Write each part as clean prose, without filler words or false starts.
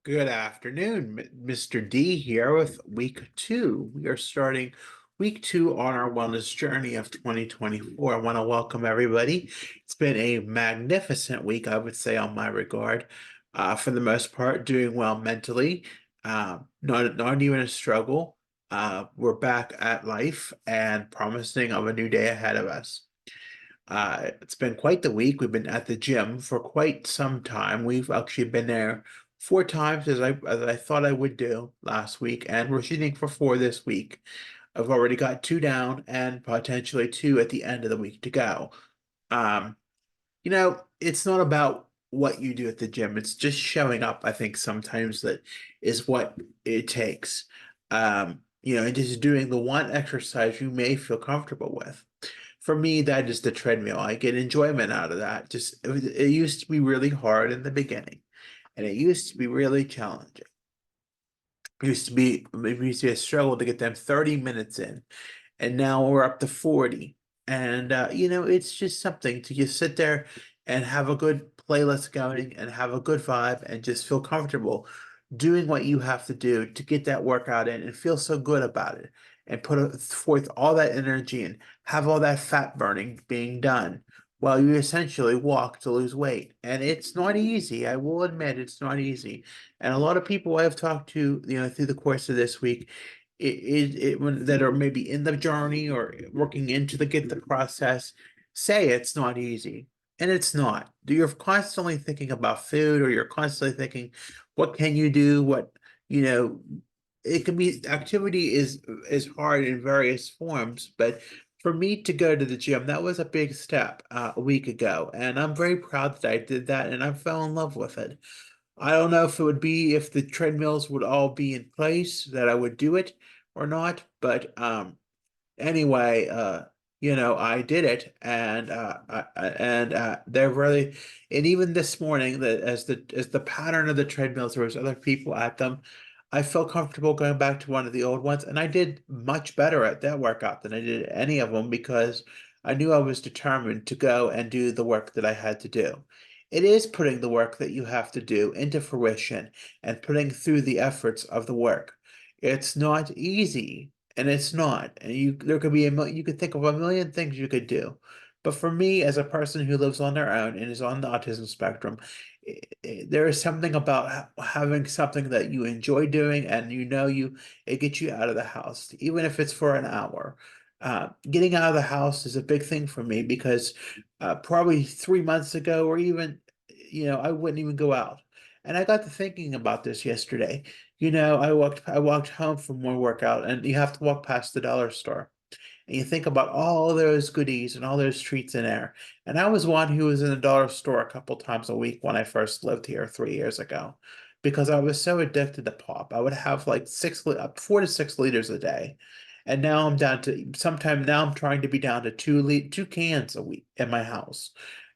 Good afternoon, Mr. D here with week two. We are starting week two on our wellness journey of 2024. I want to welcome everybody. It's been a magnificent week, I would say, on my regard. For the most part, doing well mentally. Not even a struggle. We're back at life and promising of a new day ahead of us. It's been quite the week. We've been at the gym for quite some time. We've actually been there four times as I thought I would do last week, and we're shooting for four this week. I've already got two down and potentially two at the end of the week to go. Um, it's not about what you do at the gym. It's just showing up, I think sometimes that is what it takes. And just doing the one exercise you may feel comfortable with. For me, that is the treadmill. I get enjoyment out of that. It used to be really hard in the beginning, and it used to be really challenging. It used to be a struggle to get them 30 minutes in, and now we're up to 40. And it's just something to just sit there and have a good playlist going and have a good vibe and just feel comfortable doing what you have to do to get that workout in and feel so good about it and forth all that energy and have all that fat burning being done while you essentially walk to lose weight. And it's not easy. I will admit it's not easy. And a lot of people I've talked to, through the course of this week, that are maybe in the journey or working into the process, say it's not easy. And it's not. You're constantly thinking about food, or you're constantly thinking, what can you do? You know, it can be activity is hard in various forms, but for me to go to the gym, that was a big step a week ago, and I'm very proud that I did that, and I fell in love with it. I don't know if the treadmills would all be in place that I would do it or not, but anyway, I did it, and they're really, and even this morning, as the pattern of the treadmills, there was other people at them. I felt comfortable going back to one of the old ones, and I did much better at that workout than I did at any of them because I knew I was determined to go and do the work that I had to do. It is putting the work that you have to do into fruition and putting through the efforts of the work. It's not easy, and it's not. And you could think of a million things you could do. But for me, as a person who lives on their own and is on the autism spectrum, there is something about having something that you enjoy doing, and it gets you out of the house, even if it's for an hour. Getting out of the house is a big thing for me because probably 3 months ago, or even, I wouldn't even go out. And I got to thinking about this yesterday. I walked home from one workout, and you have to walk past the dollar store. And you think about all those goodies and all those treats in there. And I was one who was in the dollar store a couple times a week when I first lived here 3 years ago, because I was so addicted to pop. I would have like 4 to 6 liters a day. And now I'm down to sometime now I'm trying to be down to 2 cans a week in my house.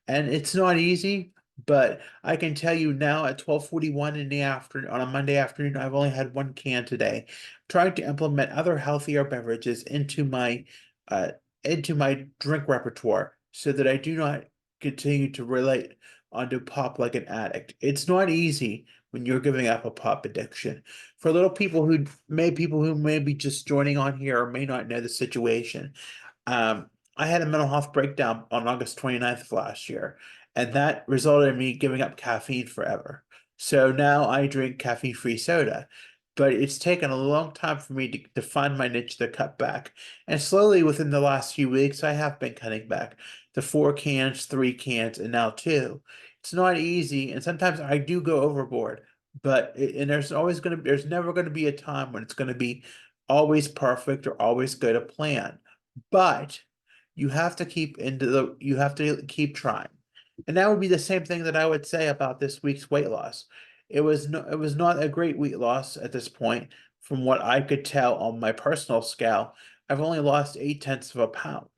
And it's not easy, but I can tell you now at 12:41 in the afternoon on a Monday afternoon, I've only had 1 can today. Trying to implement other healthier beverages uh, into my drink repertoire so that I do not continue to relate onto pop like an addict. It's not easy when you're giving up a pop addiction. For people who may be just joining on here or may not know the situation, I had a mental health breakdown on August 29th of last year, and that resulted in me giving up caffeine forever. So now I drink caffeine-free soda, but it's taken a long time for me to find my niche to cut back. And slowly within the last few weeks, I have been cutting back to 4 cans, 3 cans, and now two. It's not easy, and sometimes I do go overboard, and there's never gonna be a time when it's gonna be always perfect or always go to plan. But you have to keep trying. And that would be the same thing that I would say about this week's weight loss. It was not a great weight loss at this point, from what I could tell on my personal scale. I've only lost 8 tenths of a pound,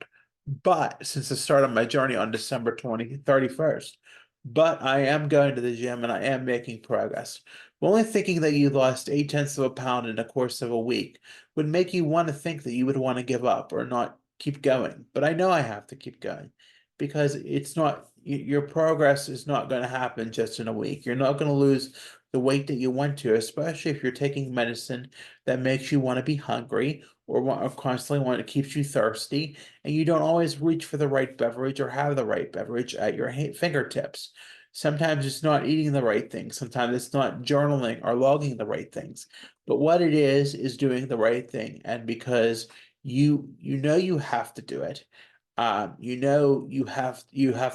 but since the start of my journey on December 31st. But I am going to the gym and I am making progress. Only thinking that you lost 8 tenths of a pound in the course of a week would make you want to think that you would want to give up or not keep going. But I know I have to keep going because it's not your progress is not going to happen just in a week. You're not going to lose the weight that you want to, especially if you're taking medicine that makes you want to be hungry or constantly want to keeps you thirsty, and you don't always reach for the right beverage or have the right beverage at your fingertips. Sometimes it's not eating the right things. Sometimes it's not journaling or logging the right things. But what it is doing the right thing. And because you know you have to do it, you know you have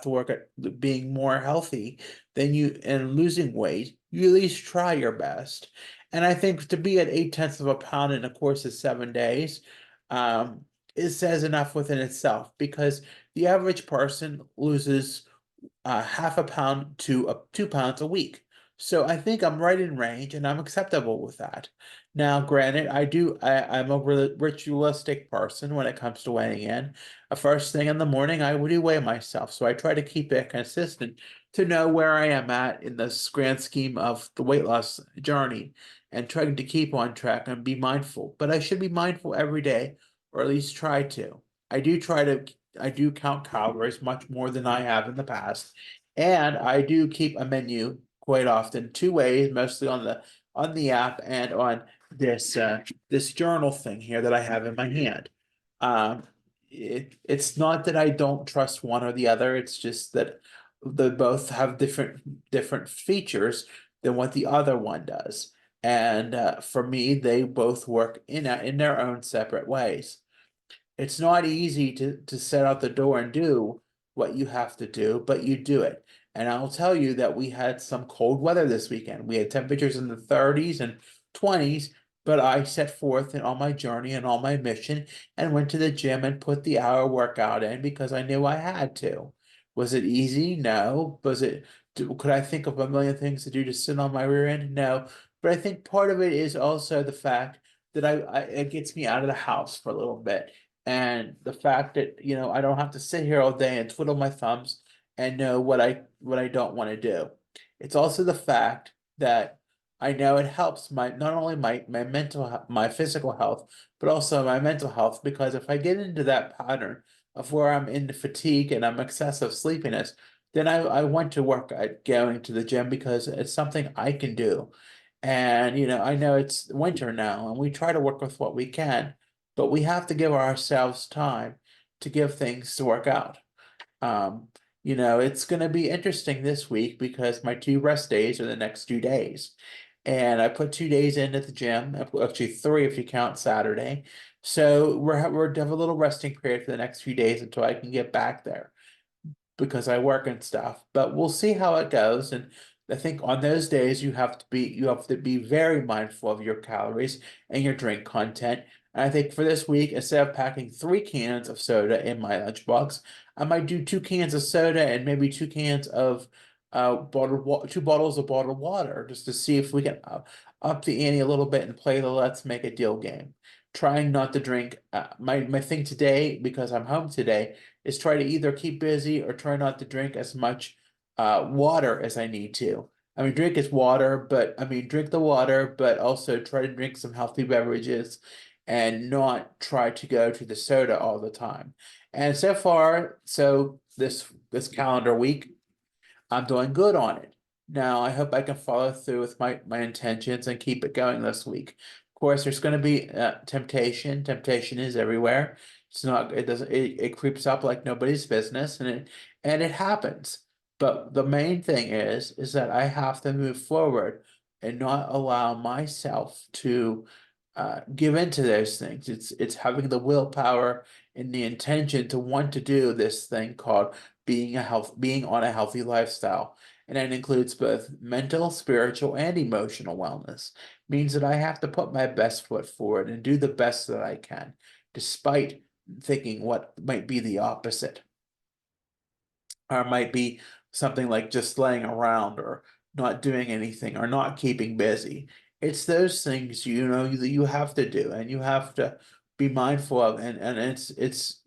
to work at being more healthy than you and losing weight. You at least try your best. And I think to be at 8/10 of a pound in a course of 7 days, um, it says enough within itself because the average person loses half a pound to 2 pounds a week. So I think I'm right in range and I'm acceptable with that. Now, granted, I'm a ritualistic person when it comes to weighing in. First thing in the morning, I would weigh myself. So I try to keep it consistent to know where I am at in this grand scheme of the weight loss journey and trying to keep on track and be mindful. But I should be mindful every day, or at least try to. I do count calories much more than I have in the past, and I do keep a menu quite often, two ways, mostly on the app and on this journal thing here that I have in my hand. Um, it's not that I don't trust one or the other. It's just that they both have different features than what the other one does. And for me, they both work in their own separate ways. It's not easy to set out the door and do what you have to do, but you do it. And I'll tell you that we had some cold weather this weekend. We had temperatures in the 30s and 20s, but I set forth on my journey and on my mission and went to the gym and put the hour workout in because I knew I had to. Was it easy? No. Could I think of a million things to do to sit on my rear end? No. But I think part of it is also the fact that it gets me out of the house for a little bit, and the fact that I don't have to sit here all day and twiddle my thumbs and know what I don't want to do. It's also the fact that I know it helps my not only my my physical health, but also my mental health, because if I get into that pattern of where I'm into fatigue and I'm excessive sleepiness, then I want to work at going to the gym because it's something I can do. And I know it's winter now and we try to work with what we can, but we have to give ourselves time to give things to work out. Um, it's going to be interesting this week because my two rest days are the next 2 days. And I put 2 days in at the gym, actually three if you count Saturday. So we're have a little resting period for the next few days until I can get back there because I work and stuff. But we'll see how it goes. And I think on those days you have to be very mindful of your calories and your drink content. And I think for this week, instead of packing 3 cans of soda in my lunchbox, I might do 2 cans of soda and maybe 2 cans of bottled water, 2 bottles of bottled water, just to see if we can up the ante a little bit and play the let's make a deal game. Trying not to drink. My thing today, because I'm home today, is try to either keep busy or try not to drink as much water as I need to. I mean, drink is water, but I mean, drink the water, but also try to drink some healthy beverages and not try to go to the soda all the time. And so far, so this calendar week, I'm doing good on it. Now, I hope I can follow through with my intentions and keep it going this week. Of course, there's going to be temptation. Temptation is everywhere. It's not, it doesn't, it creeps up like nobody's business, and it happens. But the main thing is that I have to move forward and not allow myself to give into those things. It's having the willpower and the intention to want to do this thing called being on a healthy lifestyle. And that includes both mental, spiritual, and emotional wellness. Means that I have to put my best foot forward and do the best that I can, despite thinking what might be the opposite, or might be something like just laying around or not doing anything or not keeping busy. It's those things that you have to do and you have to be mindful of, and it's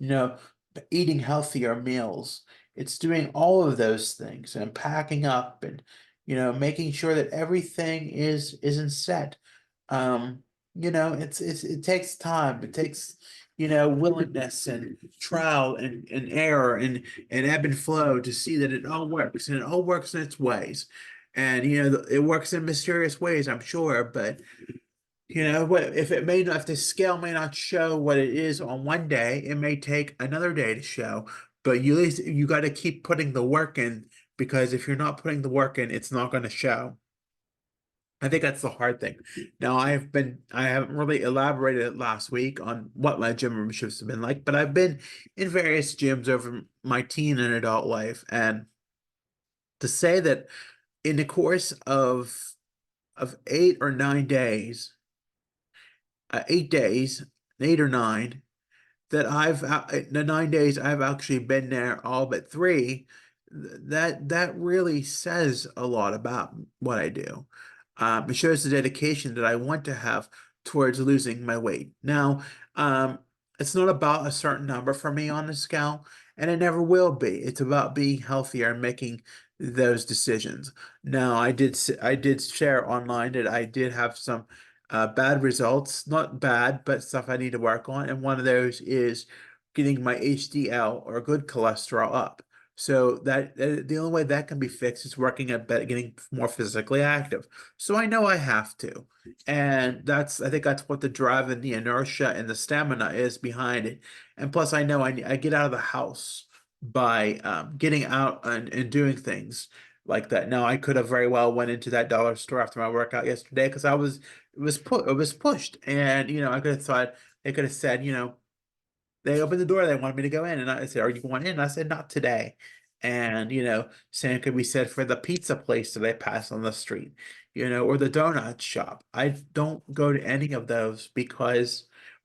eating healthier meals. It's doing all of those things and packing up and making sure that everything isn't set. Um, it takes time. It takes willingness and trial and error and ebb and flow to see that it all works, and it all works in its ways. And it works in mysterious ways, I'm sure, but what if it may not, if the scale may not show what it is on one day, it may take another day to show. But at least you got to keep putting the work in, because if you're not putting the work in, it's not going to show. I think that's the hard thing. Now, I haven't really elaborated last week on what my gym memberships have been like, but I've been in various gyms over my teen and adult life, and to say that in the course of 8 or 9 days, 8 days, 8 or 9, that the 9 days I've actually been there all but three, that really says a lot about what I do. It shows the dedication that I want to have towards losing my weight. Now, it's not about a certain number for me on the scale, and it never will be. It's about being healthier and making those decisions. Now, I did share online that I did have some bad results, not bad, but stuff I need to work on. And one of those is getting my HDL, or good cholesterol, up. So the only way that can be fixed is working at getting more physically active. So I know I have to. And I think that's what the drive and the inertia and the stamina is behind it. And plus, I know I get out of the house by getting out and doing things like that. Now, I could have very well went into that dollar store after my workout yesterday, because it was pushed, and I could have thought they could have said, they opened the door, they wanted me to go in, and I said, "Are you going in?" And I said, "Not today." And same could be said for the pizza place that I pass on the street, or the donut shop. I don't go to any of those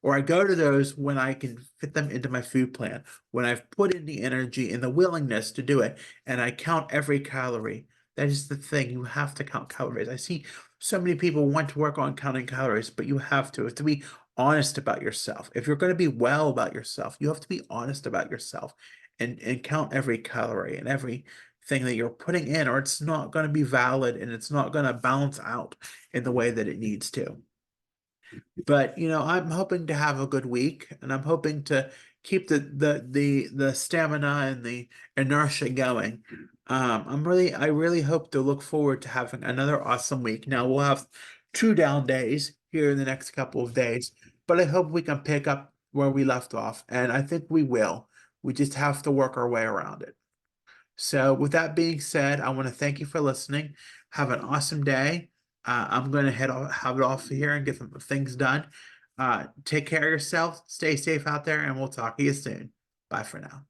or I go to those when I can fit them into my food plan, when I've put in the energy and the willingness to do it, and I count every calorie. That is the thing. You have to count calories. I see so many people want to work on counting calories, but you have to be honest about yourself. If you're going to be well about yourself, you have to be honest about yourself and count every calorie and everything that you're putting in, or it's not going to be valid and it's not going to balance out in the way that it needs to. But I'm hoping to have a good week, and I'm hoping to keep the stamina and the inertia going. I really hope to look forward to having another awesome week. Now we'll have 2 down days here in the next couple of days, but I hope we can pick up where we left off, and I think we will. We just have to work our way around it. So, with that being said, I want to thank you for listening. Have an awesome day. I'm going to have it off here and get some things done. Take care of yourself, stay safe out there, and we'll talk to you soon. Bye for now.